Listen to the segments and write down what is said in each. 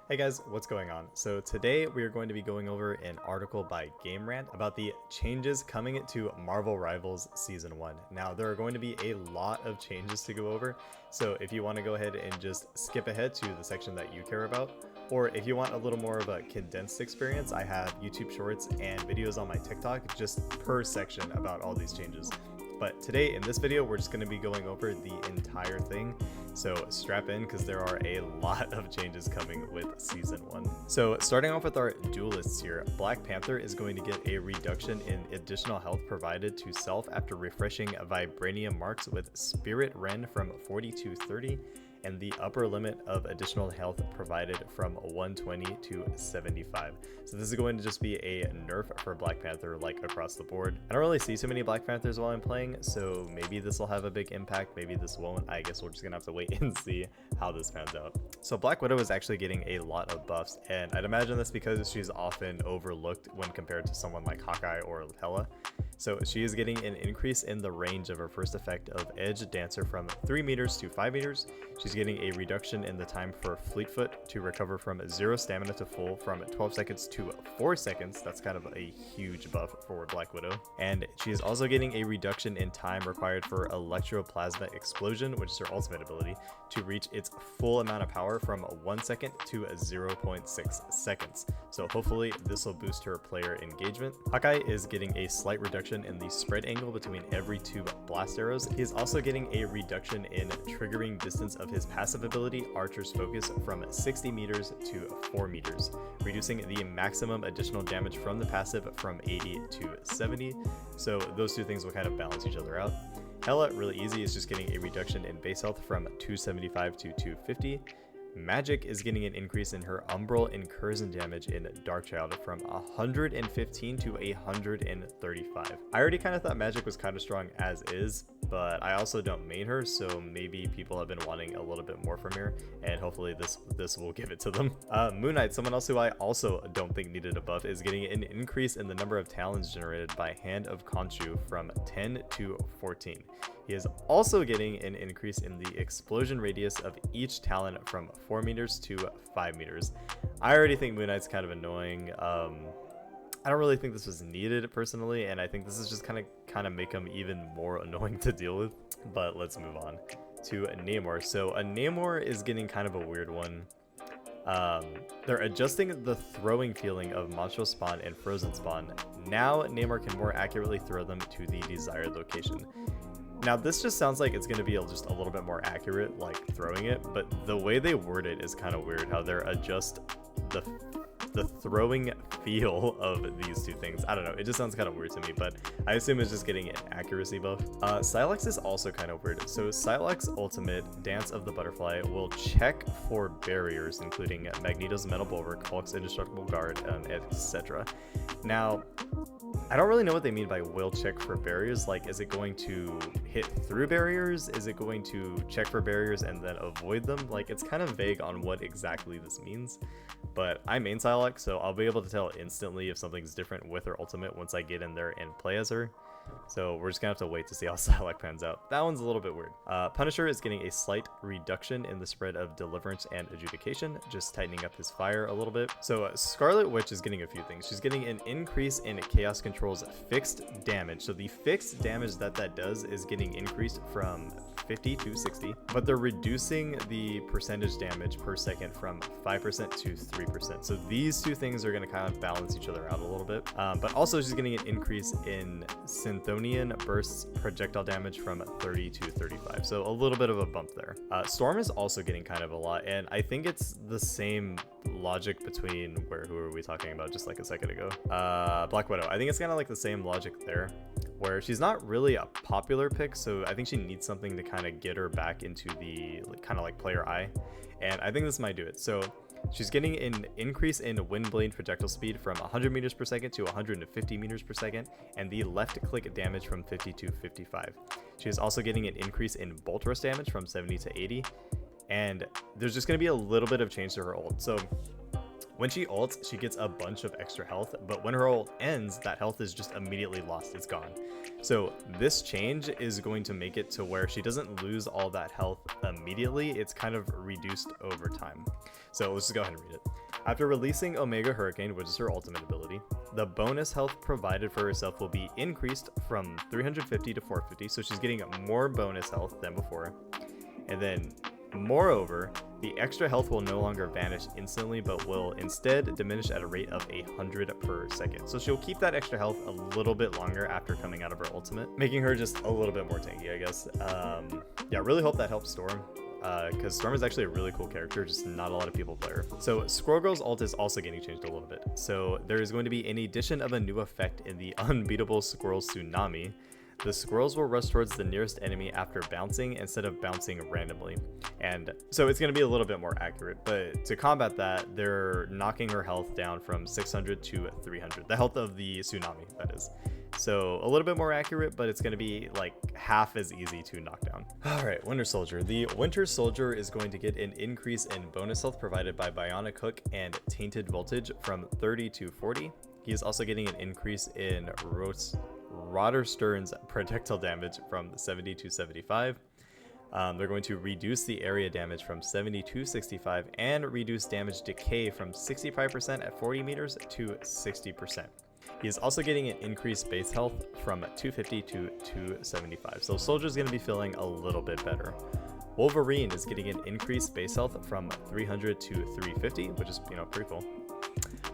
Hey guys, what's going on? So today we are going to be going over an article by GameRant about the changes coming to Marvel Rivals Season 1. Now there are going to be a lot of changes to go over, so if you want to go ahead and just skip ahead to the section that you care about, or if you want a little more of a condensed experience, I have YouTube shorts and videos on my TikTok just per section about all these changes. But today in this video, we're just going to be going over the entire thing. So strap in because there are a lot of changes coming with Season 1. So starting off with our duelists here, Black Panther is going to get a reduction in additional health provided to self after refreshing Vibranium marks with Spirit Ren from 4230. And the upper limit of additional health provided from 120 to 75. So this is going to just be a nerf for Black Panther like across the board. I don't really see too many Black Panthers while I'm playing, so maybe this will have a big impact, maybe this won't. I guess we're just gonna have to wait and see how this pans out. So Black Widow is actually getting a lot of buffs, and I'd imagine that's because she's often overlooked when compared to someone like Hawkeye or Hela. So she is getting an increase in the range of her first effect of Edge Dancer from 3 meters to 5 meters. She's getting a reduction in the time for Fleetfoot to recover from 0 stamina to full from 12 seconds to 4 seconds. That's kind of a huge buff for Black Widow. And she is also getting a reduction in time required for Electroplasma Explosion, which is her ultimate ability, to reach its full amount of power from 1 second to 0.6 seconds. So hopefully this will boost her player engagement. Hawkeye is getting a slight reduction in the spread angle between every 2 blast arrows. He is also getting a reduction in triggering distance of his passive ability, Archer's Focus, from 60 meters to 4 meters, reducing the maximum additional damage from the passive from 80 to 70. So those two things will kind of balance each other out. Hela, really easy, is just getting a reduction in base health from 275 to 250. Magic is getting an increase in her Umbral Incursion damage in Darkchild from 115 to 135. I already kind of thought Magic was kind of strong as is, but I also don't main her, so maybe people have been wanting a little bit more from her, and hopefully this will give it to them. Moon Knight, someone else who I also don't think needed a buff, is getting an increase in the number of talons generated by Hand of Khonshu from 10 to 14. He is also getting an increase in the explosion radius of each talon from 4 meters to 5 meters. I already think Moon Knight's kind of annoying. I don't really think this was needed personally, and I think this is just kind of make him even more annoying to deal with. But let's move on to Namor. So a Namor is getting kind of a weird one. They're adjusting the throwing feeling of Monstro Spawn and Frozen Spawn. Now Namor can more accurately throw them to the desired location. Now this just sounds like it's going to be just a little bit more accurate, like throwing it, but the way they word it is kind of weird, how they're adjust the throwing feel of these two things. I don't know, it just sounds kind of weird to me, but I assume it's just getting an accuracy buff. Silex is also kind of weird. So Silex Ultimate, Dance of the Butterfly, will check for barriers, including Magneto's Metal Bulwark, Hulk's Indestructible Guard, etc. Now, I don't really know what they mean by will check for barriers. Like, is it going to hit through barriers? Is it going to check for barriers and then avoid them? Like, it's kind of vague on what exactly this means. But I main Psylocke, so I'll be able to tell instantly if something's different with her ultimate once I get in there and play as her. So we're just gonna have to wait to see how Psylocke pans out. That one's a little bit weird. Punisher is getting a slight reduction in the spread of Deliverance and Adjudication, just tightening up his fire a little bit. So Scarlet Witch is getting a few things. She's getting an increase in Chaos Control's fixed damage. So the fixed damage that does is getting increased from 50 to 60, but they're reducing the percentage damage per second from 5% to 3%. So these two things are going to kind of balance each other out a little bit. But also she's getting an increase in Synthonian Burst's projectile damage from 30 to 35. So a little bit of a bump there. Storm is also getting kind of a lot, and I think it's the same logic between who are we talking about just like a second ago? Black Widow. I think it's kind of like the same logic there, where she's not really a popular pick, so I think she needs something to kind of get her back into the kind of like player eye, and I think this might do it. So she's getting an increase in Windblade projectile speed from 100 meters per second to 150 meters per second, and the left click damage from 50 to 55. She is also getting an increase in Bolt Rush damage from 70 to 80, and there's just going to be a little bit of change to her ult. So when she ults, she gets a bunch of extra health, but when her ult ends, that health is just immediately lost. It's gone. So this change is going to make it to where she doesn't lose all that health immediately. It's kind of reduced over time. So let's just go ahead and read it. After releasing Omega Hurricane, which is her ultimate ability, the bonus health provided for herself will be increased from 350 to 450, so she's getting more bonus health than before. And then, moreover, the extra health will no longer vanish instantly, but will instead diminish at a rate of 100 per second. So she'll keep that extra health a little bit longer after coming out of her ultimate, making her just a little bit more tanky, I guess. Yeah, really hope that helps Storm, because Storm is actually a really cool character, just not a lot of people play her. So Squirrel Girl's ult is also getting changed a little bit. So there is going to be an addition of a new effect in the unbeatable Squirrel Tsunami. The squirrels will rush towards the nearest enemy after bouncing instead of bouncing randomly. And so it's going to be a little bit more accurate, but to combat that, they're knocking her health down from 600 to 300. The health of the tsunami, that is. So a little bit more accurate, but it's going to be like half as easy to knock down. All right, Winter Soldier. The Winter Soldier is going to get an increase in bonus health provided by Bionic Hook and Tainted Voltage from 30 to 40. He is also getting an increase in Roderstern's projectile damage from 70 to 75. They're going to reduce the area damage from 70 to 65 and reduce damage decay from 65% at 40 meters to 60%. He is also getting an increased base health from 250 to 275. So Soldier's going to be feeling a little bit better. Wolverine is getting an increased base health from 300 to 350, which is, pretty cool.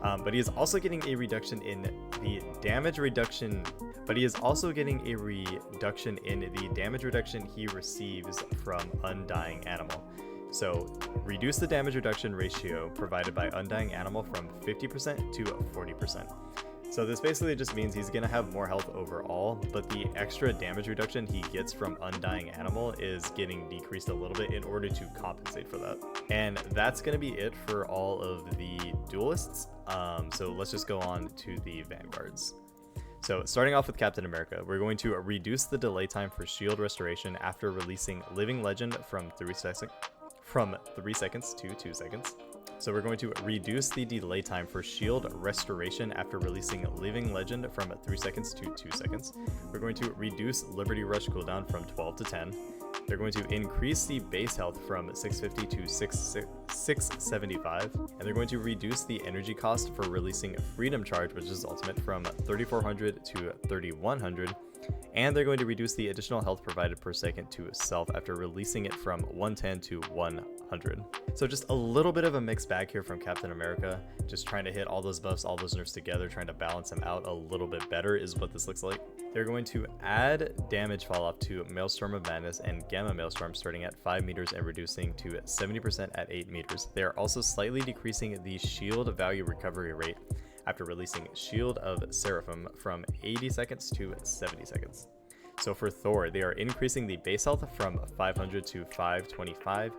But he is also getting a reduction in the damage reduction. But he is also getting a reduction in the damage reduction he receives from Undying Animal. So reduce the damage reduction ratio provided by Undying Animal from 50% to 40%. So this basically just means he's going to have more health overall, but the extra damage reduction he gets from Undying Animal is getting decreased a little bit in order to compensate for that. And that's going to be it for all of the duelists. So let's just go on to the Vanguards. So starting off with Captain America, we're going to reduce the delay time for shield restoration after releasing Living Legend from 3 seconds to 2 seconds. So we're going to reduce the delay time for shield restoration after releasing Living Legend from 3 seconds to 2 seconds. We're going to reduce Liberty Rush cooldown from 12 to 10. They're going to increase the base health from 650 to 675. And they're going to reduce the energy cost for releasing Freedom Charge, which is ultimate, from 3400 to 3100. And they're going to reduce the additional health provided per second to self after releasing it from 110 to 100. So just a little bit of a mixed bag here from Captain America, just trying to hit all those buffs, all those nerfs together, trying to balance them out a little bit better is what this looks like. They're going to add damage fall off to Maelstrom of Madness and Gamma Maelstrom starting at 5 meters and reducing to 70% at 8 meters. They are also slightly decreasing the shield value recovery rate after releasing Shield of Seraphim from 80 seconds to 70 seconds. So for Thor, they are increasing the base health from 500 to 525,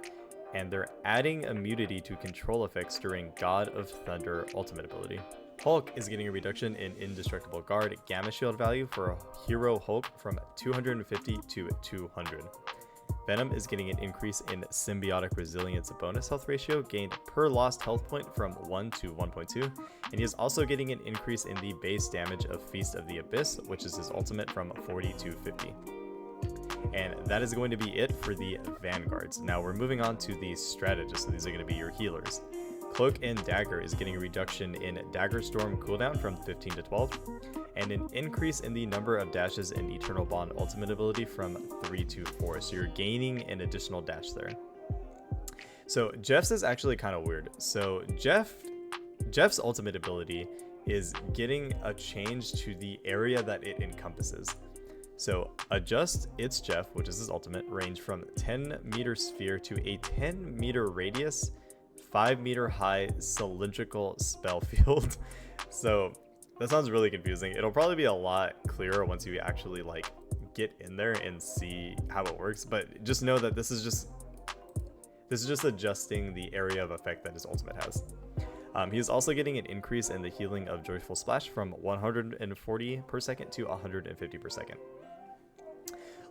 and they're adding immunity to control effects during God of Thunder ultimate ability. Hulk is getting a reduction in Indestructible Guard Gamma Shield value for Hero Hulk from 250 to 200. Venom is getting an increase in Symbiotic Resilience bonus health ratio gained per lost health point from 1 to 1.2, and he is also getting an increase in the base damage of Feast of the Abyss, which is his ultimate, from 40 to 50. And that is going to be it for the Vanguards. Now we're moving on to the Strategists, so these are going to be your healers. Cloak and Dagger is getting a reduction in Dagger Storm cooldown from 15 to 12, and an increase in the number of dashes in Eternal Bond ultimate ability from 3 to 4, so you're gaining an additional dash there. So Jeff's is actually kind of weird. So Jeff's ultimate ability is getting a change to the area that it encompasses. So adjust its Jeff, which is his ultimate, range from 10 meter sphere to a 10 meter radius, 5 meter high cylindrical spell field. So that sounds really confusing. It'll probably be a lot clearer once you actually get in there and see how it works, but just know that this is just adjusting the area of effect that his ultimate has. He is also getting an increase in the healing of Joyful Splash from 140 per second to 150 per second.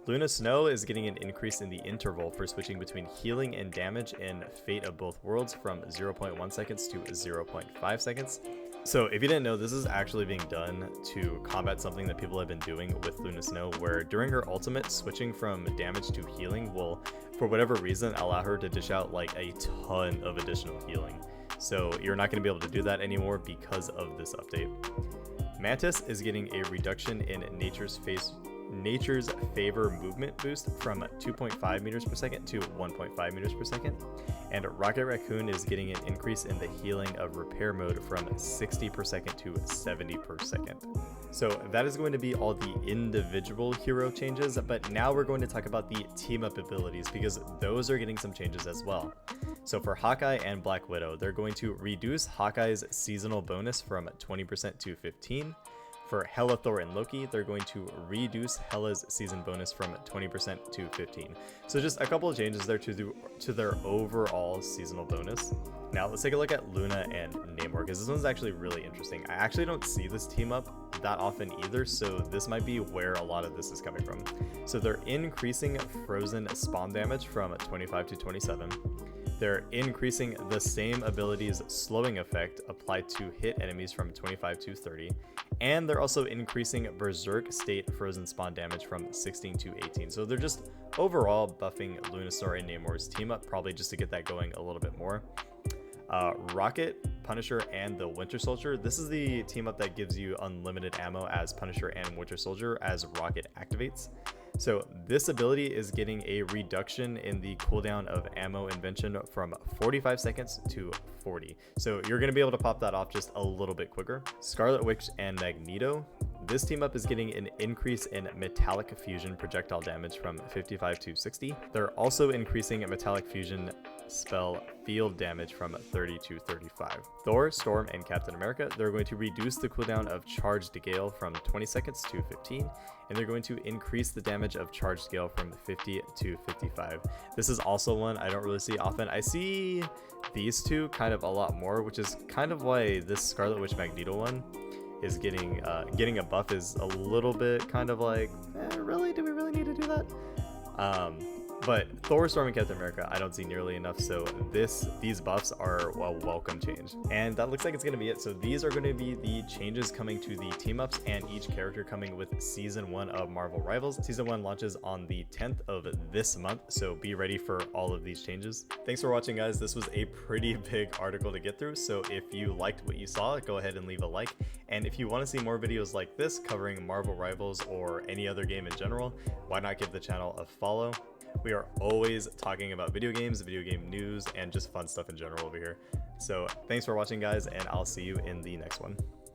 Luna Snow is getting an increase in the interval for switching between healing and damage in Fate of Both Worlds from 0.1 seconds to 0.5 seconds. So if you didn't know, this is actually being done to combat something that people have been doing with Luna Snow, where during her ultimate, switching from damage to healing will, for whatever reason, allow her to dish out a ton of additional healing. So you're not going to be able to do that anymore because of this update. Mantis is getting a reduction in Nature's Favor movement boost from 2.5 meters per second to 1.5 meters per second. And Rocket Raccoon is getting an increase in the healing of repair mode from 60 per second to 70 per second. So that is going to be all the individual hero changes, but now we're going to talk about the team up abilities because those are getting some changes as well. So for Hawkeye and Black Widow, they're going to reduce Hawkeye's seasonal bonus from 20% to 15%. For Hela, Thor, and Loki, they're going to reduce Hela's season bonus from 20% to 15%. So just a couple of changes there to their overall seasonal bonus. Now let's take a look at Luna and Namor, because this one's actually really interesting. I actually don't see this team up that often either, so this might be where a lot of this is coming from. So they're increasing Frozen spawn damage from 25 to 27. They're increasing the same ability's slowing effect applied to hit enemies from 25 to 30. And they're also increasing Berserk state Frozen spawn damage from 16 to 18. So they're just overall buffing Lunasaur and Namor's team up, probably just to get that going a little bit more. Rocket, Punisher, and the Winter Soldier. This is the team up that gives you unlimited ammo as Punisher and Winter Soldier as Rocket activates. So this ability is getting a reduction in the cooldown of ammo invention from 45 seconds to 40. So you're going to be able to pop that off just a little bit quicker. Scarlet Witch and Magneto. This team up is getting an increase in metallic fusion projectile damage from 55 to 60. They're also increasing metallic fusion spell field damage from 30 to 35. Thor, Storm, and Captain America, they're going to reduce the cooldown of Charged Gale from 20 seconds to 15, and they're going to increase the damage of Charged Gale from 50 to 55. This is also one I don't really see often. I see these two kind of a lot more, which is kind of why this Scarlet Witch Magneto one is getting a buff is a little bit kind of like, really? Do we really need to do that? But Thor, Storm, and Captain America, I don't see nearly enough, so these buffs are a welcome change. And that looks like it's going to be it. So these are going to be the changes coming to the team-ups and each character coming with Season 1 of Marvel Rivals. Season 1 launches on the 10th of this month, so be ready for all of these changes. Thanks for watching, guys. This was a pretty big article to get through, so if you liked what you saw, go ahead and leave a like. And if you want to see more videos like this covering Marvel Rivals or any other game in general, why not give the channel a follow? We are always talking about video games, video game news, and just fun stuff in general over here. So thanks for watching, guys, and I'll see you in the next one.